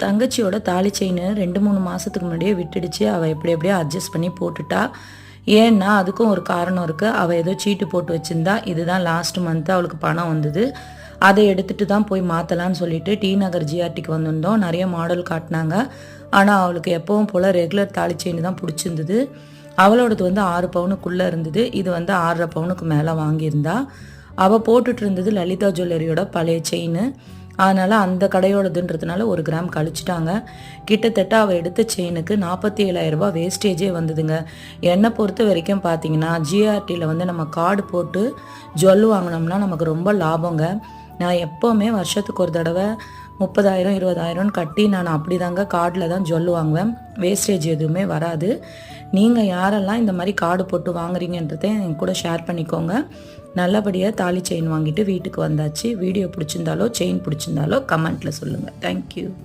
தங்கச்சியோட தாலி செயின் 2-3 மாதத்துக்கு முன்னாடியே விட்டுடுச்சு. அவள் எப்படியோ அட்ஜஸ்ட் பண்ணி போட்டுட்டா. ஏன்னா அதுக்கும் ஒரு காரணம் இருக்குது. அவள் ஏதோ சீட்டு போட்டு வச்சுருந்தா. இதுதான் லாஸ்ட் மந்த்து அவளுக்கு பணம் வந்தது. அதை எடுத்துகிட்டு தான் போய் மாற்றலான்னு சொல்லிட்டு டி நகர் ஜிஆர்டிக்கு வந்திருந்தோம். நிறைய மாடல் காட்டினாங்க. ஆனால் அவளுக்கு எப்பவும் போல் ரெகுலர் தாலி செயின் தான் பிடிச்சிருந்தது. அவளோடது வந்து 6 பவுனுக்குள்ளே இருந்தது. இது வந்து 6.5 பவுனுக்கு மேலே வாங்கியிருந்தா. அவள் போட்டுட்டு இருந்தது லலிதா ஜுவல்லரியோட பழைய செயின். அதனால் அந்த கடையோடதுன்றதுனால 1 கிராம் கழிச்சிட்டாங்க. கிட்டத்தட்ட அவள் எடுத்த செயினுக்கு 47,000 ரூபா வேஸ்டேஜே வந்ததுங்க. என்னை பொறுத்த வரைக்கும் பார்த்தீங்கன்னா ஜிஆர்டியில் வந்து நம்ம கார்டு போட்டு ஜுவல் வாங்கினோம்னா நமக்கு ரொம்ப லாபங்க. நான் எப்போவுமே வருஷத்துக்கு ஒரு தடவை 30,000 20,000 கட்டி நான் அப்படி தாங்க கார்டில் தான் ஜுவல் வாங்குவேன். வேஸ்டேஜ் எதுவுமே வராது. நீங்கள் யாரெல்லாம் இந்த மாதிரி கார்டு போட்டு வாங்குறீங்கன்றதை என் கூட ஷேர் பண்ணிக்கோங்க. நல்லபடியாக தாலி செயின் வாங்கிட்டு வீட்டுக்கு வந்தாச்சு. வீடியோ பிடிச்சிருந்தாலோ செயின் பிடிச்சிருந்தாலோ கமெண்ட்டில் சொல்லுங்கள். தேங்க்யூ.